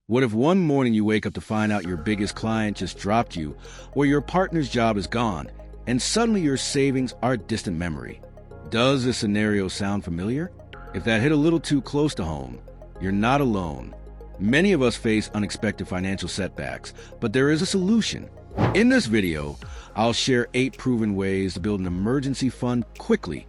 What if one morning you wake up to find out your biggest client just dropped you, or your partner's job is gone, and suddenly your savings are a distant memory? Does this scenario sound familiar? If that hit a little too close to home, you're not alone. Many of us face unexpected financial setbacks, but there is a solution. In this video, I'll share 8 proven ways to build an emergency fund quickly,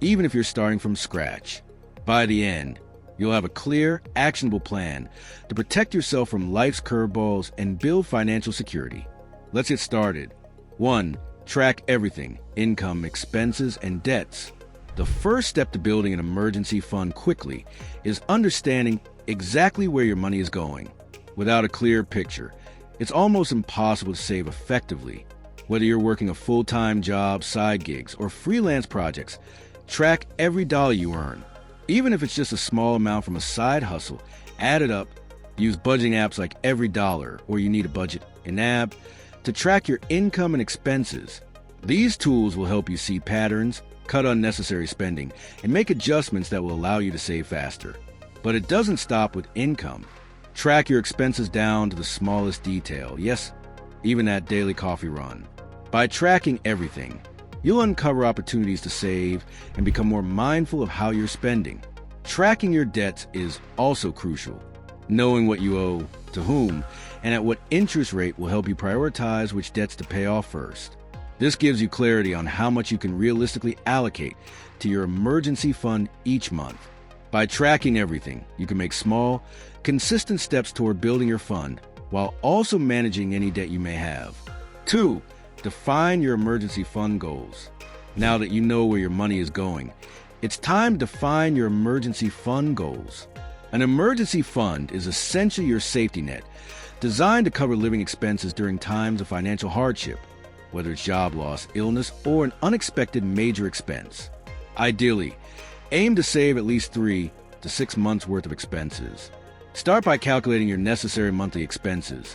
even if you're starting from scratch. By the end, you'll have a clear, actionable plan to protect yourself from life's curveballs and build financial security. Let's get started. 1. Track everything: income, expenses, and debts. The first step to building an emergency fund quickly is understanding exactly where your money is going. Without a clear picture, it's almost impossible to save effectively. Whether you're working a full-time job, side gigs, or freelance projects, track every dollar you earn. Even if it's just a small amount from a side hustle, add it up. Use budgeting apps like Every Dollar, or you need a budget in app, to track your income and expenses. These tools will help you see patterns, cut unnecessary spending, and make adjustments that will allow you to save faster. But it doesn't stop with income. Track your expenses down to the smallest detail. Yes, even that daily coffee run. By tracking everything, you'll uncover opportunities to save and become more mindful of how you're spending. Tracking your debts is also crucial. Knowing what you owe, to whom, and at what interest rate will help you prioritize which debts to pay off first. This gives you clarity on how much you can realistically allocate to your emergency fund each month. By tracking everything, you can make small, consistent steps toward building your fund while also managing any debt you may have. 2. Define your emergency fund goals. Now that you know where your money is going, it's time to define your emergency fund goals. An emergency fund is essentially your safety net, designed to cover living expenses during times of financial hardship, whether it's job loss, illness, or an unexpected major expense. Ideally, aim to save at least 3 to 6 months' worth of expenses. Start by calculating your necessary monthly expenses.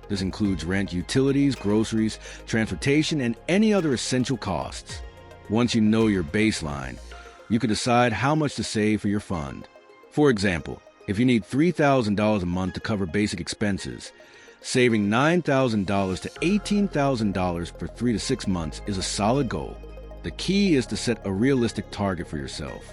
This includes rent, utilities, groceries, transportation, and any other essential costs. Once you know your baseline, you can decide how much to save for your fund. For example, if you need $3,000 a month to cover basic expenses, saving $9,000 to $18,000 for 3 to 6 months is a solid goal. The key is to set a realistic target for yourself.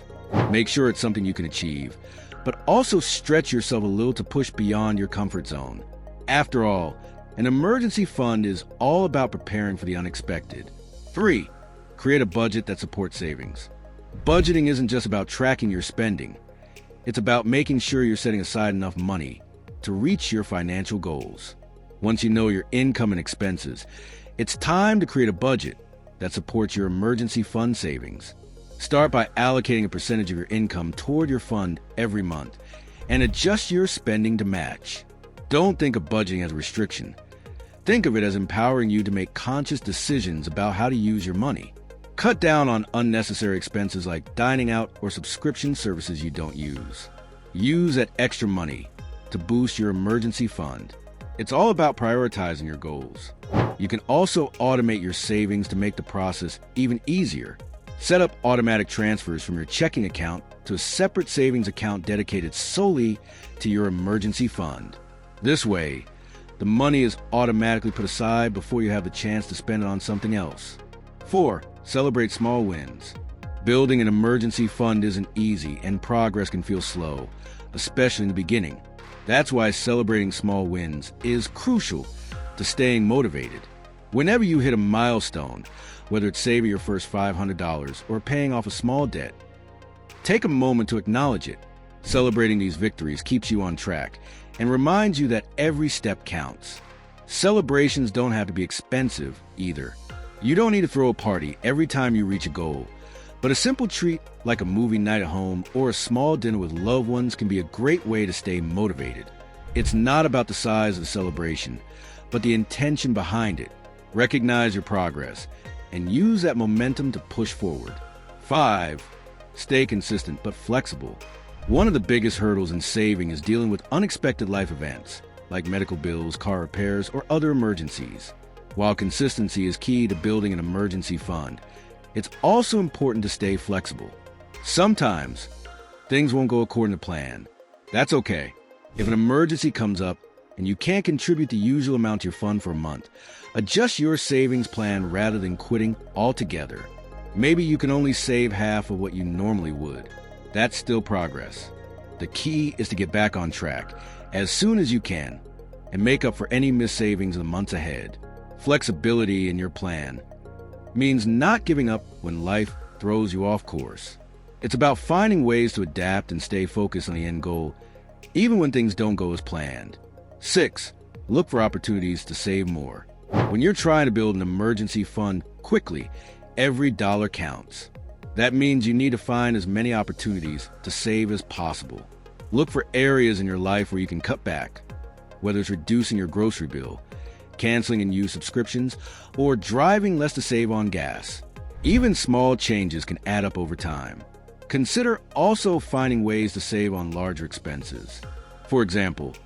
Make sure it's something you can achieve, but also stretch yourself a little to push beyond your comfort zone. After all, an emergency fund is all about preparing for the unexpected. 3. Create a budget that supports savings. Budgeting isn't just about tracking your spending. It's about making sure you're setting aside enough money to reach your financial goals. Once you know your income and expenses, it's time to create a budget that supports your emergency fund savings. Start by allocating a percentage of your income toward your fund every month and adjust your spending to match. Don't think of budgeting as a restriction. Think of it as empowering you to make conscious decisions about how to use your money. Cut down on unnecessary expenses like dining out or subscription services you don't use. Use that extra money to boost your emergency fund. It's all about prioritizing your goals. You can also automate your savings to make the process even easier. Set up automatic transfers from your checking account to a separate savings account dedicated solely to your emergency fund. This way, the money is automatically put aside before you have the chance to spend it on something else. 4. Celebrate small wins. Building an emergency fund isn't easy, and progress can feel slow, especially in the beginning. That's why celebrating small wins is crucial to staying motivated. Whenever you hit a milestone, whether it's saving your first $500 or paying off a small debt, take a moment to acknowledge it. Celebrating these victories keeps you on track and reminds you that every step counts. Celebrations don't have to be expensive either. You don't need to throw a party every time you reach a goal, but a simple treat like a movie night at home or a small dinner with loved ones can be a great way to stay motivated. It's not about the size of the celebration, but the intention behind it. Recognize your progress and use that momentum to push forward. 5. Stay consistent but flexible. One of the biggest hurdles in saving is dealing with unexpected life events, like medical bills, car repairs, or other emergencies. While consistency is key to building an emergency fund, it's also important to stay flexible. Sometimes, things won't go according to plan. That's okay. If an emergency comes up and you can't contribute the usual amount to your fund for a month, adjust your savings plan rather than quitting altogether. Maybe you can only save half of what you normally would. That's still progress. The key is to get back on track as soon as you can and make up for any missed savings in the months ahead. Flexibility in your plan means not giving up when life throws you off course. It's about finding ways to adapt and stay focused on the end goal, even when things don't go as planned. 6. Look for opportunities to save more. When you're trying to build an emergency fund quickly, every dollar counts. That means you need to find as many opportunities to save as possible. Look for areas in your life where you can cut back, whether it's reducing your grocery bill, canceling unused subscriptions, or driving less to save on gas. Even small changes can add up over time. Consider also finding ways to save on larger expenses. For example,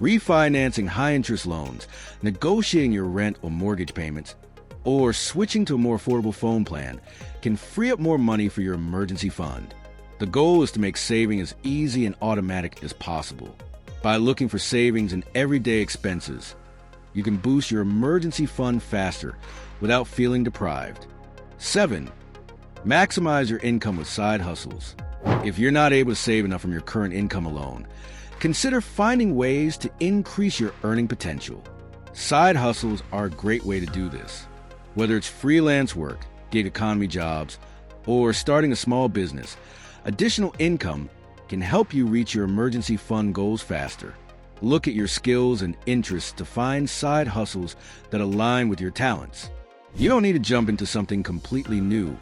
refinancing high-interest loans, negotiating your rent or mortgage payments, or switching to a more affordable phone plan can free up more money for your emergency fund. The goal is to make saving as easy and automatic as possible. By looking for savings in everyday expenses, you can boost your emergency fund faster without feeling deprived. 7. Maximize your income with side hustles. If you're not able to save enough from your current income alone, consider finding ways to increase your earning potential. Side hustles are a great way to do this. Whether it's freelance work, gig economy jobs, or starting a small business, additional income can help you reach your emergency fund goals faster. Look at your skills and interests to find side hustles that align with your talents. You don't need to jump into something completely new.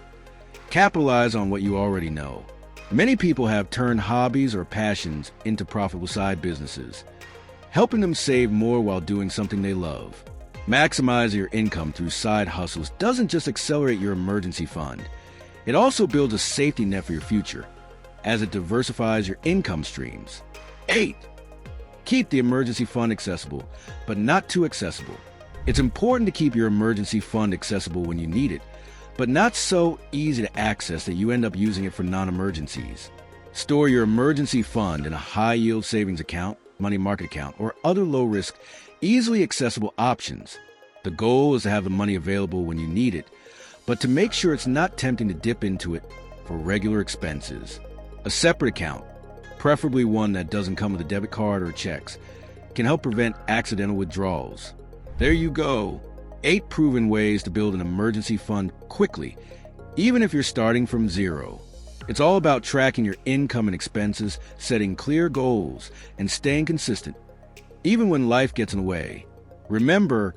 Capitalize on what you already know. Many people have turned hobbies or passions into profitable side businesses, helping them save more while doing something they love. Maximizing your income through side hustles doesn't just accelerate your emergency fund. It also builds a safety net for your future, as it diversifies your income streams. 8. Keep the emergency fund accessible, but not too accessible. It's important to keep your emergency fund accessible when you need it, but not so easy to access that you end up using it for non-emergencies. Store your emergency fund in a high-yield savings account, money market account, or other low-risk, easily accessible options. The goal is to have the money available when you need it, but to make sure it's not tempting to dip into it for regular expenses. A separate account, preferably one that doesn't come with a debit card or checks, can help prevent accidental withdrawals. There you go. 8 proven ways to build an emergency fund quickly, even if you're starting from zero. It's all about tracking your income and expenses, setting clear goals, and staying consistent, even when life gets in the way. Remember,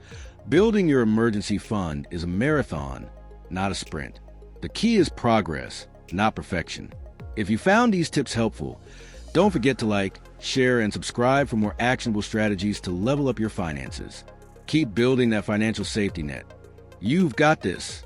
building your emergency fund is a marathon, not a sprint. The key is progress, not perfection. If you found these tips helpful, don't forget to like, share, and subscribe for more actionable strategies to level up your finances. Keep building that financial safety net. You've got this.